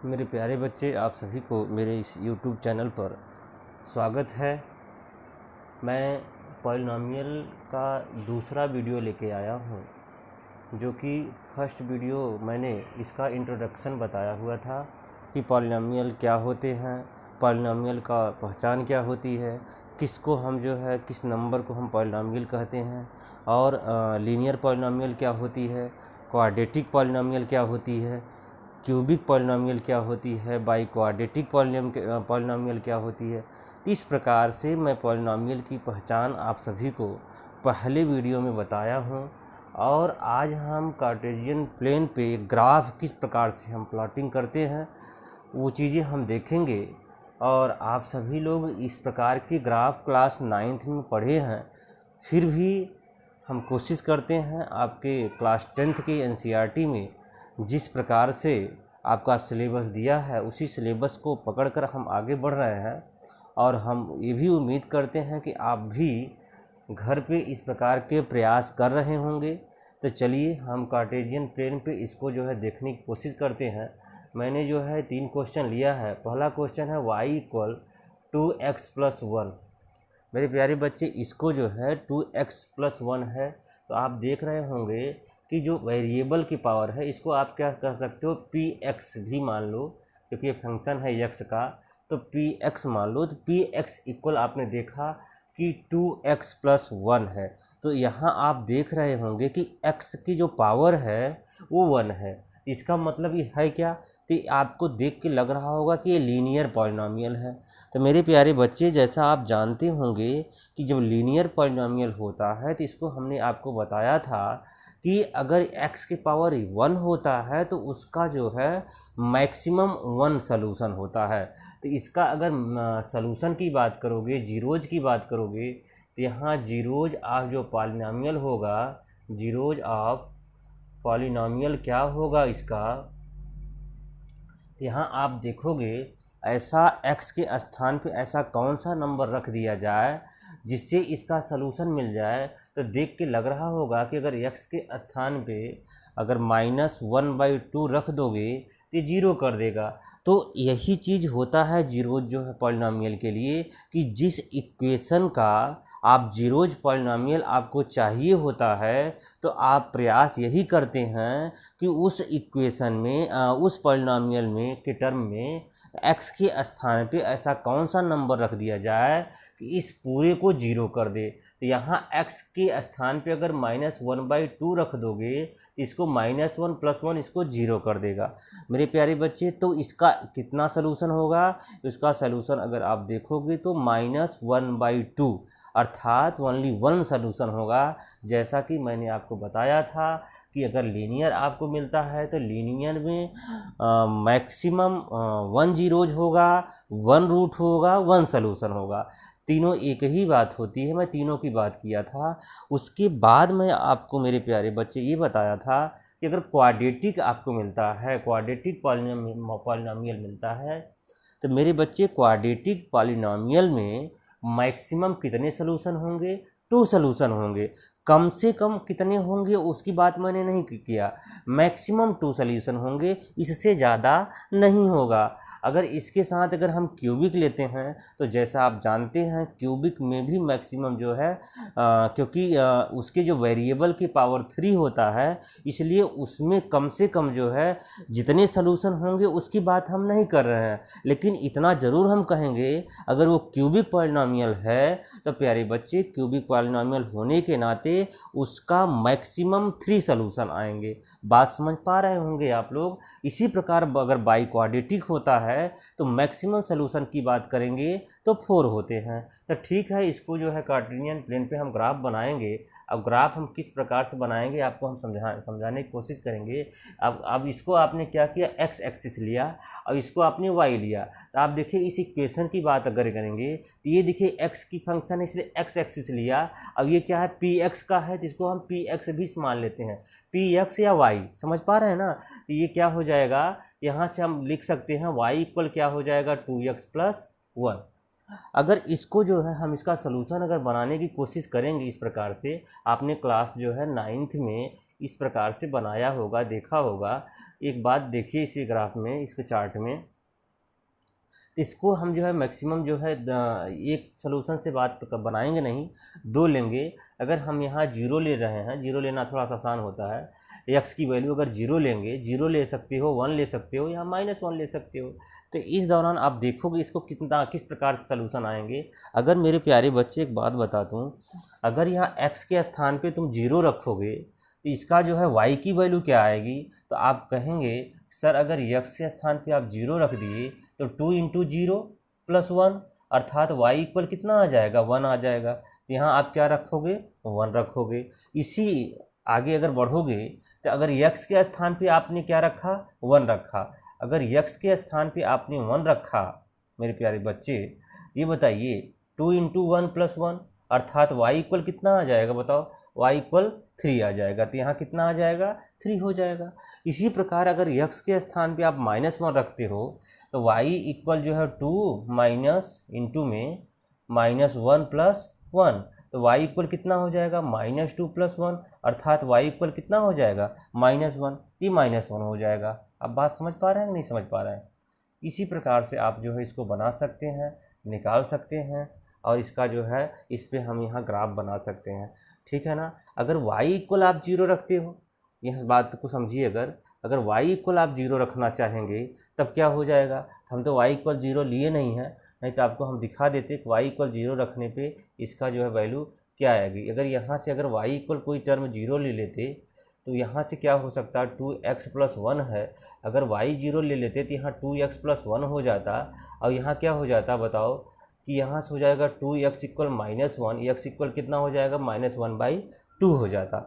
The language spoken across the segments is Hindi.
मेरे प्यारे बच्चे, आप सभी को मेरे इस YouTube चैनल पर स्वागत है। मैं पॉलिनॉमियल का दूसरा वीडियो लेके आया हूँ, जो कि फर्स्ट वीडियो मैंने इसका इंट्रोडक्शन बताया हुआ था कि पॉलिनॉमियल क्या होते हैं, पॉलिनॉमियल का पहचान क्या होती है, किसको हम किस नंबर को हम पॉलिनॉमियल कहते हैं, और लीनियर पॉलिनॉमियल क्या होती है, क्वाड्रेटिक पॉलिनॉमियल क्या होती है, क्यूबिक पॉलिनॉमियल क्या होती है, बाई क्वाड्रेटिक पॉलिनॉमियल क्या होती है। तो इस प्रकार से मैं पॉलिनॉमियल की पहचान आप सभी को पहले वीडियो में बताया हूँ। और आज हम कार्टेशियन प्लेन पे ग्राफ किस प्रकार से हम प्लॉटिंग करते हैं वो चीज़ें हम देखेंगे। और आप सभी लोग इस प्रकार के ग्राफ क्लास 9th में पढ़े हैं, फिर भी हम कोशिश करते हैं आपके क्लास 10th के NCERT में जिस प्रकार से आपका सिलेबस दिया है उसी सिलेबस को पकड़कर हम आगे बढ़ रहे हैं। और हम ये भी उम्मीद करते हैं कि आप भी घर पे इस प्रकार के प्रयास कर रहे होंगे। तो चलिए हम कार्टेशियन प्लेन पे इसको देखने की कोशिश करते हैं। मैंने 3 क्वेश्चन लिया है। पहला क्वेश्चन है y = 2x + 1। मेरे प्यारे बच्चे, इसको 2x + 1 है, तो आप देख रहे होंगे कि जो वेरिएबल की पावर है इसको आप क्या कह सकते हो, px भी मान लो, क्योंकि ये फंक्शन है x का, तो px मान लो। तो px इक्वल आपने देखा कि 2x + 1 है। तो यहाँ आप देख रहे होंगे कि x की जो पावर है वो 1 है। इसका मतलब ये है क्या, तो आपको देख के लग रहा होगा कि ये लीनियर पॉलिनॉमियल है। तो मेरे प्यारे बच्चे, जैसा आप जानते होंगे कि जब लीनियर पॉलिनॉमियल होता है तो इसको हमने आपको बताया था कि अगर x की पावर 1 होता है तो उसका मैक्सिमम 1 सलूशन होता है। तो इसका अगर सलूशन की बात करोगे, जीरोज की बात करोगे, तो यहाँ जीरोज ऑफ जो पॉलिनॉमियल होगा, जीरोज ऑफ पॉलिनॉमियल क्या होगा इसका, यहाँ आप देखोगे ऐसा x के स्थान पे ऐसा कौन सा नंबर रख दिया जाए जिससे इसका सलूशन मिल जाए। तो देख के लग रहा होगा कि अगर x के स्थान पे अगर -1/2 रख दोगे तो ये 0 कर देगा। तो यही चीज़ होता है जीरोज पॉलिनॉमियल के लिए, कि जिस इक्वेशन का आप जीरोज पॉलिनॉमियल आपको चाहिए होता है तो आप प्रयास यही करते हैं कि उस इक्वेशन में उस पॉलिनॉमियल में के टर्म में x के स्थान पे ऐसा कौन सा नंबर रख दिया जाए कि इस पूरे को 0 कर दे। तो यहाँ x के स्थान पे अगर -1/2 रख दोगे तो इसको -1 + 1 इसको 0 कर देगा। मेरे प्यारे बच्चे, तो इसका कितना सलूशन होगा, इसका सलूशन अगर आप देखोगे तो -1/2, अर्थात ओनली 1 सलूशन होगा। जैसा कि मैंने आपको बताया था कि अगर लीनियर आपको मिलता है तो लीनियर में मैक्सिमम 1 जीरोज होगा, 1 रूट होगा, 1 सलूशन होगा। तीनों एक ही बात होती है, मैं तीनों की बात किया था। उसके बाद मैं आपको मेरे प्यारे बच्चे ये बताया था कि अगर क्वाड्रेटिक आपको मिलता है, क्वाड्रेटिक पॉलिनॉमियल मिलता है, तो मेरे बच्चे क्वाड्रेटिक पॉलिनॉमियल में मैक्सिमम कितने सलूशन होंगे, 2 सलूशन होंगे। कम से कम कितने होंगे उसकी बात मैंने नहीं किया, मैक्सिमम 2 सलूशन होंगे, इससे ज़्यादा नहीं होगा। अगर इसके साथ अगर हम क्यूबिक लेते हैं तो जैसा आप जानते हैं क्यूबिक में भी मैक्सिमम क्योंकि उसके जो वेरिएबल की पावर 3 होता है, इसलिए उसमें कम से कम जितने सलूशन होंगे उसकी बात हम नहीं कर रहे हैं। लेकिन इतना ज़रूर हम कहेंगे, अगर वो क्यूबिक पॉलिनॉमियल है तो प्यारे बच्चे क्यूबिक पॉलिनॉमियल होने के नाते उसका मैक्सिमम 3 सलूशन आएंगे। बात समझ पा रहे होंगे आप लोग। इसी प्रकार अगर बाई क्वाड्रेटिक होता है तो मैक्सिमम सलूशन की बात करेंगे तो 4 होते हैं। तो ठीक है, इसको कार्टेशियन प्लेन पे हम ग्राफ बनाएंगे। अब ग्राफ हम किस प्रकार से बनाएंगे आपको हम समझाने की कोशिश करेंगे। अब इसको आपने क्या किया, x एक्सिस लिया, अब इसको आपने y लिया। तो आप देखिए इस इक्वेशन की बात अगर करेंगे तो ये देखिए x की फंक्शन है, इसलिए x एक्सिस लिया। अब ये क्या है, px का है, तो इसको हम px भी मान लेते हैं, px या y। समझ पा रहे हैं ना। तो ये क्या हो जाएगा, यहाँ से हम लिख सकते हैं y इक्वल क्या हो जाएगा, 2x + 1। अगर इसको हम इसका सलूशन अगर बनाने की कोशिश करेंगे इस प्रकार से, आपने क्लास 9th में इस प्रकार से बनाया होगा, देखा होगा। एक बात देखिए इसी ग्राफ में, इसके चार्ट में, तो इसको हम जो है मैक्सिमम जो है एक सोल्यूशन से बात बनाएंगे नहीं, दो लेंगे। अगर हम यहाँ जीरो ले रहे हैं, जीरो लेना थोड़ा सा आसान होता है, एक्स की वैल्यू अगर जीरो लेंगे, जीरो ले सकते हो, वन ले सकते हो, या -1 ले सकते हो। तो इस दौरान आप देखोगे इसको किस प्रकार से सलूशन आएंगे। अगर मेरे प्यारे बच्चे एक बात बता दूँ, अगर यहाँ एक्स के स्थान पे तुम जीरो रखोगे तो इसका जो है वाई की वैल्यू क्या आएगी। तो आप कहेंगे सर अगर एक्स के स्थान पे आप जीरो रख दिए तो 2 × 0 + 1, अर्थात y इक्वल कितना आ जाएगा, 1 आ जाएगा। तो यहाँ आप क्या रखोगे, 1 रखोगे। इसी आगे अगर बढ़ोगे तो अगर x के स्थान पे आपने क्या रखा, 1 रखा। अगर x के स्थान पे आपने 1 रखा मेरे प्यारे बच्चे, ये बताइए 2 × 1 + 1, अर्थात y इक्वल कितना आ जाएगा, बताओ, y इक्वल 3 आ जाएगा। तो यहाँ कितना आ जाएगा, 3 हो जाएगा। इसी प्रकार अगर x के स्थान पे आप -1 रखते हो तो y इक्वल जो है 2 माइनस इंटू में -1 + 1, तो y इक्वल कितना हो जाएगा, -2 + 1, अर्थात y इक्वल कितना हो जाएगा, -1। ये -1 हो जाएगा। अब बात समझ पा रहे हैं कि नहीं समझ पा रहे हैं। इसी प्रकार से आप जो है इसको बना सकते हैं, निकाल सकते हैं, और इसका जो है इस पर हम यहाँ ग्राफ बना सकते हैं, ठीक है ना। अगर y इक्वल आप 0 रखते हो, यह बात को समझिए, अगर y इक्वल आप 0 रखना चाहेंगे तब क्या हो जाएगा। हम तो y इक्वल 0 लिए नहीं है, नहीं तो आपको हम दिखा देते कि y इक्वल 0 रखने पे इसका जो है वैल्यू क्या आएगी। अगर यहाँ से अगर y इक्वल कोई टर्म 0 ले लेते तो यहाँ से क्या हो सकता है, 2x + 1 है। अगर y 0 ले लेते तो यहाँ 2x + 1 हो जाता, और यहाँ क्या हो जाता बताओ, कि यहाँ से हो जाएगा 2x इक्वल -1, x इक्वल कितना हो जाएगा, -1/2 हो जाता।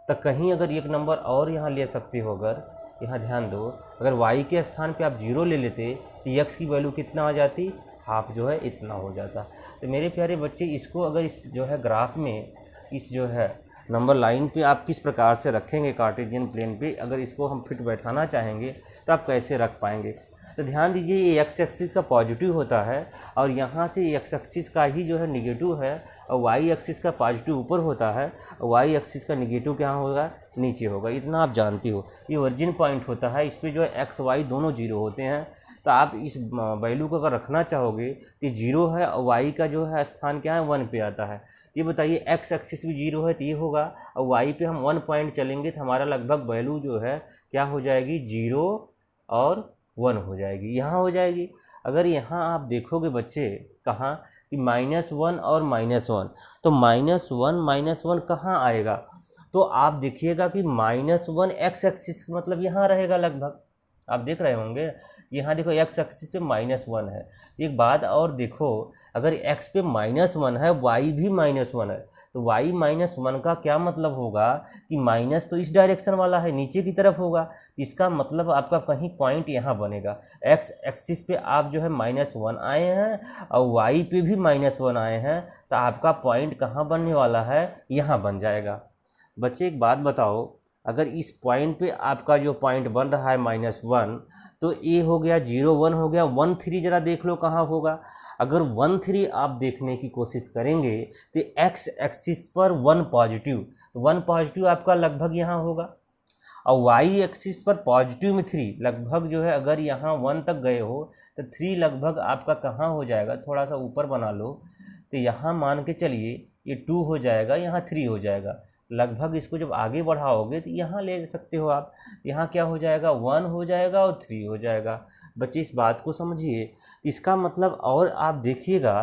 तो कहीं अगर एक नंबर और यहाँ ले सकते हो, अगर यहाँ ध्यान दो, अगर y के स्थान पे आप 0 ले लेते तो x की वैल्यू कितना आ जाती, हाफ जो है इतना हो जाता। तो मेरे प्यारे बच्चे, इसको अगर इस जो है ग्राफ में इस जो है नंबर लाइन पे आप किस प्रकार से रखेंगे कार्टेशियन प्लेन पे, अगर इसको हम फिट बैठाना चाहेंगे तो आप कैसे रख पाएंगे। तो ध्यान दीजिए, ये x एक्सिस का पॉजिटिव होता है, और यहाँ से x एक्सिस का ही जो है निगेटिव है, और y एक्सिस का पॉजिटिव ऊपर होता है, और y एक्सिस का निगेटिव क्या होगा, नीचे होगा। इतना आप जानती हो, ये ओरिजिन पॉइंट होता है, इस पर जो है x y दोनों 0 होते हैं। तो आप इस वैल्यू को अगर रखना चाहोगे तो 0 है, और y का जो है स्थान क्या है, 1 पे आता है। ये बताइए x एक्सिस भी 0 है तो ये होगा, और y पे हम 1 पॉइंट चलेंगे तो हमारा लगभग वैल्यू जो है क्या हो जाएगी, 0 और 1 हो जाएगी, यहाँ हो जाएगी। अगर यहाँ आप देखोगे बच्चे, कहाँ कि -1 और -1, तो -1 कहाँ आएगा, तो आप देखिएगा कि -1 x एक्सिस मतलब यहाँ रहेगा लगभग, आप देख रहे होंगे। यहाँ देखो x एक्सिस पे -1 है। एक बात और देखो, अगर x पे -1 है, y भी -1 है, तो y -1 का क्या मतलब होगा कि माइनस तो इस डायरेक्शन वाला है, नीचे की तरफ होगा। इसका मतलब आपका कहीं पॉइंट यहाँ बनेगा। x एक्सिस पे आप जो है -1 आए हैं, और y पे भी -1 आए हैं, तो आपका पॉइंट कहाँ बनने वाला है, यहाँ बन जाएगा। बच्चे एक बात बताओ, अगर इस पॉइंट पे आपका जो पॉइंट बन रहा है -1, तो ए हो गया, 0 1 हो गया, 1 3 जरा देख लो कहाँ होगा। अगर 1 3 आप देखने की कोशिश करेंगे तो x एक्सिस पर 1 पॉजिटिव, तो 1 पॉजिटिव आपका लगभग यहाँ होगा, और y एक्सिस पर पॉजिटिव में 3 लगभग जो है, अगर यहाँ 1 तक गए हो तो 3 लगभग आपका कहाँ हो जाएगा, थोड़ा सा ऊपर बना लो, तो यहाँ मान के चलिए ये 2 हो जाएगा, यहाँ 3 हो जाएगा। लगभग इसको जब आगे बढ़ाओगे तो यहाँ ले सकते हो आप, यहाँ क्या हो जाएगा, 1 हो जाएगा और 3 हो जाएगा। बच्चे इस बात को समझिए। इसका मतलब और आप देखिएगा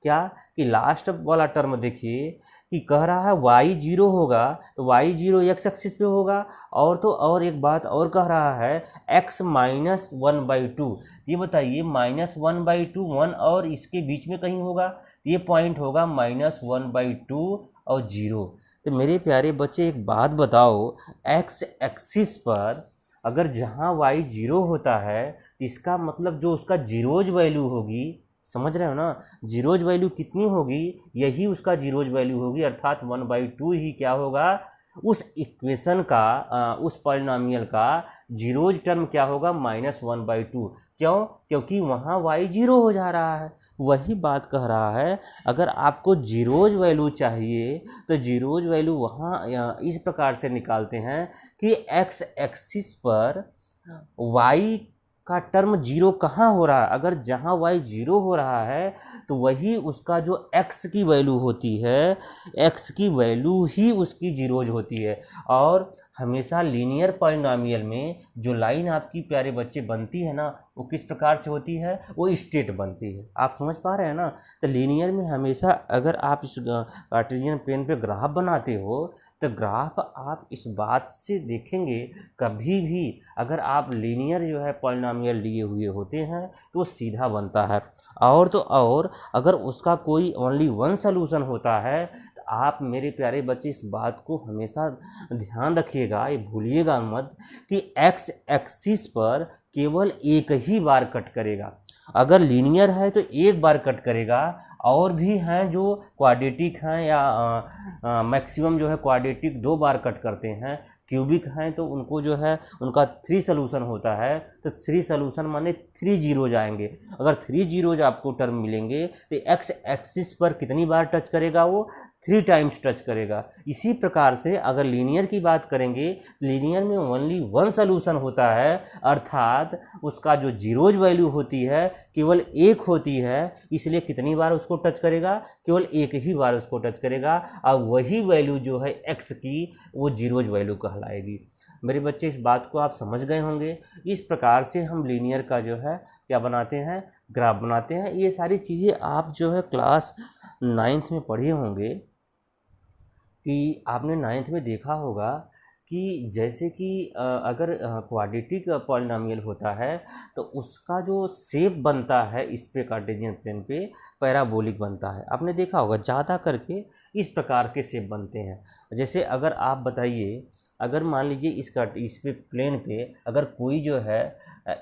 क्या कि लास्ट वाला टर्म देखिए कि कह रहा है y 0 होगा, तो y 0 x एक्सिस पे होगा, और तो और एक बात और कह रहा है x -1/2। ये बताइए -1/2 1 और इसके बीच में कहीं होगा, तो ये पॉइंट होगा -1/2 और 0। तो मेरे प्यारे बच्चे एक बात बताओ, x एक्सिस पर अगर जहाँ y 0 होता है तो इसका मतलब जो उसका जीरोज वैल्यू होगी, समझ रहे हो ना, जीरोज वैल्यू कितनी होगी, यही उसका जीरोज वैल्यू होगी, अर्थात 1/2 ही क्या होगा, उस इक्वेशन का उस पॉलिनॉमियल का जीरोज टर्म क्या होगा, -1/2। क्यों? क्योंकि वहाँ y 0 हो जा रहा है। वही बात कह रहा है, अगर आपको जीरोज वैल्यू चाहिए तो जीरोज वैल्यू वहाँ इस प्रकार से निकालते हैं कि x एक्सिस पर y का टर्म जीरो कहाँ हो रहा है। अगर जहाँ y जीरो हो रहा है तो वही उसका जो x की वैल्यू होती है, x की वैल्यू ही उसकी जीरोज होती है। और हमेशा लीनियर पॉलिनॉमियल में जो लाइन आपकी प्यारे बच्चे बनती है ना, वो किस प्रकार से होती है? वो स्ट्रेट बनती है। आप समझ पा रहे हैं ना? तो लीनियर में हमेशा अगर आप इस कार्टेशियन प्लेन पे ग्राफ बनाते हो तो ग्राफ आप इस बात से देखेंगे, कभी भी अगर आप लीनियर जो है पॉलिनॉमियल लिए हुए होते हैं तो वो सीधा बनता है। और तो और अगर उसका कोई ओनली वन सॉल्यूशन होता है तो आप मेरे प्यारे बच्चे इस बात को हमेशा ध्यान रखिएगा, ये भूलिएगा मत कि एक्स एक्सिस पर केवल एक ही बार कट करेगा। अगर लीनियर है तो एक बार कट करेगा, और भी हैं जो क्वाड्रेटिक हैं या मैक्सिमम जो है क्वाड्रेटिक 2 बार कट करते हैं। क्यूबिक हैं तो उनको जो है उनका 3 सॉल्यूशन होता है, तो 3 सॉल्यूशन माने 3 जीरोज आएंगे। अगर 3 जीरोज आपको टर्म मिलेंगे तो एक्स एक्सिस पर कितनी बार टच करेगा? वो 3 टाइम्स टच करेगा। इसी प्रकार से अगर लीनियर की बात करेंगे, लीनियर में ओनली वन सॉल्यूशन होता है, अर्थात उसका जो जीरोज वैल्यू होती है केवल एक होती है, इसलिए कितनी बार उसको टच करेगा? केवल एक ही बार उसको टच करेगा, और वही वैल्यू जो है एक्स की वो जीरोज वैल्यू कहलाएगी। मेरे बच्चे इस बात को आप समझ गए होंगे। इस प्रकार से हम लीनियर का जो है क्या बनाते हैं? ग्राफ बनाते हैं। ये सारी चीज़ें आप जो है क्लास 9th में पढ़े होंगे कि आपने 9th में देखा होगा कि जैसे कि अगर क्वाड्रेटिक पॉलिनॉमियल होता है तो उसका जो शेप बनता है इस पे कार्टेशियन प्लेन पे पैराबोलिक बनता है। आपने देखा होगा ज़्यादा करके इस प्रकार के शेप बनते हैं। जैसे अगर आप बताइए, अगर मान लीजिए इस पे प्लेन पे अगर कोई जो है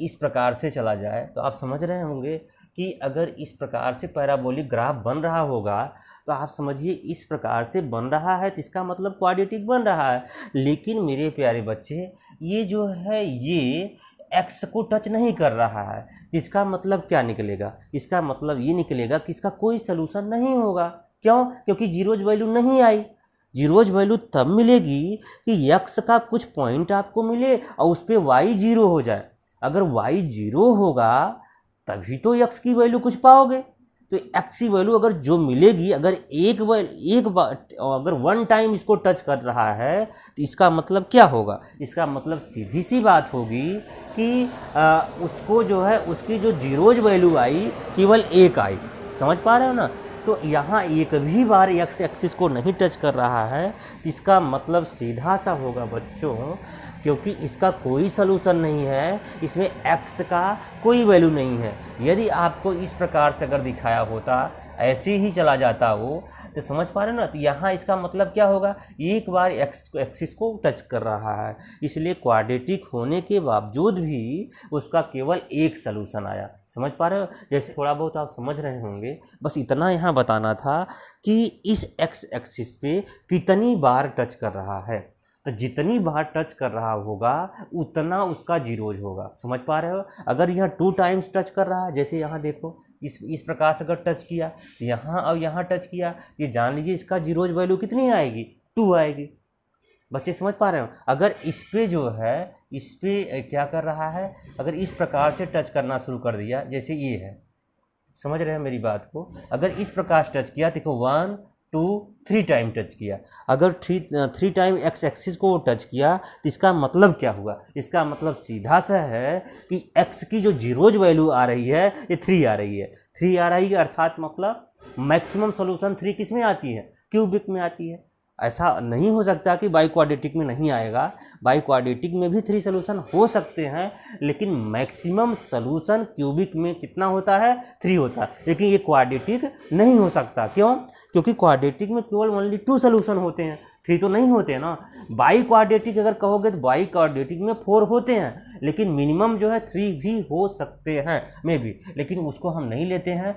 इस प्रकार से चला जाए तो आप समझ रहे होंगे कि अगर इस प्रकार से पैराबोलिक ग्राफ बन रहा होगा तो आप समझिए इस प्रकार से बन रहा है तो इसका मतलब क्वाड्रेटिक बन रहा है। लेकिन मेरे प्यारे बच्चे ये जो है ये एक्स को टच नहीं कर रहा है, तो इसका मतलब क्या निकलेगा? इसका मतलब ये निकलेगा कि इसका कोई सलूशन नहीं होगा। क्यों? क्योंकि जीरोज वैल्यू नहीं आई। जीरोज वैल्यू तब मिलेगी कि एक्स का कुछ पॉइंट आपको मिले और उस पर वाई 0 हो जाए। अगर वाई 0 होगा तभी तो एक्स की वैल्यू कुछ पाओगे। तो एक्स की वैल्यू अगर जो मिलेगी, अगर एक बार अगर वन टाइम इसको टच कर रहा है तो इसका मतलब क्या होगा? इसका मतलब सीधी सी बात होगी कि उसको जो है उसकी जो जीरोज वैल्यू आई केवल एक आई। समझ पा रहे हो ना? तो यहाँ एक भी बार एक्स एक्सिस को नहीं टच कर रहा है, तो इसका मतलब सीधा सा होगा बच्चों, क्योंकि इसका कोई सलूशन नहीं है, इसमें x का कोई वैल्यू नहीं है। यदि आपको इस प्रकार से अगर दिखाया होता, ऐसे ही चला जाता वो, तो समझ पा रहे हो ना? तो यहाँ इसका मतलब क्या होगा? एक बार एक्सिस को टच कर रहा है, इसलिए क्वाड्रेटिक होने के बावजूद भी उसका केवल एक सलूशन आया। समझ पा रहे हो? जैसे थोड़ा बहुत आप समझ रहे होंगे, बस इतना यहाँ बताना था कि इस एक्स एक्सिस पे कितनी बार टच कर रहा है, तो जितनी बार टच कर रहा होगा उतना उसका जीरोज होगा। समझ पा रहे हो? अगर यहाँ 2 टाइम्स टच कर रहा है, जैसे यहाँ देखो इस प्रकार से अगर टच किया तो यहाँ और यहाँ टच किया, ये जान लीजिए इसका जीरोज वैल्यू कितनी आएगी? 2 आएगी। बच्चे समझ पा रहे हो? अगर इस पे जो है इस पे क्या कर रहा है, अगर इस प्रकार से टच करना शुरू कर दिया, जैसे ये है, समझ रहे हैं मेरी बात को? अगर इस प्रकार से टच किया, देखो 1 2 3 टाइम टच किया, अगर 3 टाइम एक्स एक्सिस को टच किया तो इसका मतलब क्या हुआ? इसका मतलब सीधा सा है कि एक्स की जो जीरोज वैल्यू आ रही है ये 3 आ रही है। 3 आ रही है अर्थात मतलब मैक्सिमम सॉल्यूशन 3 किस में आती है? क्यूबिक में आती है। ऐसा नहीं हो सकता कि बाई क्वाड्रेटिक में नहीं आएगा। बाई क्वाड्रेटिक में भी 3 सॉल्यूशन हो सकते हैं, लेकिन मैक्सिमम सॉल्यूशन क्यूबिक में कितना होता है? 3 होता है। लेकिन ये क्वाड्रेटिक नहीं हो सकता। क्यों? क्योंकि क्वाड्रेटिक में केवल ओनली 2 सॉल्यूशन होते हैं, 3 तो नहीं होते ना। बाई क्वाड्रेटिक अगर कहोगे तो बाई क्वाड्रेटिक में 4 होते हैं, लेकिन मिनिमम जो है 3 भी हो सकते हैं मे बी, लेकिन उसको हम नहीं लेते हैं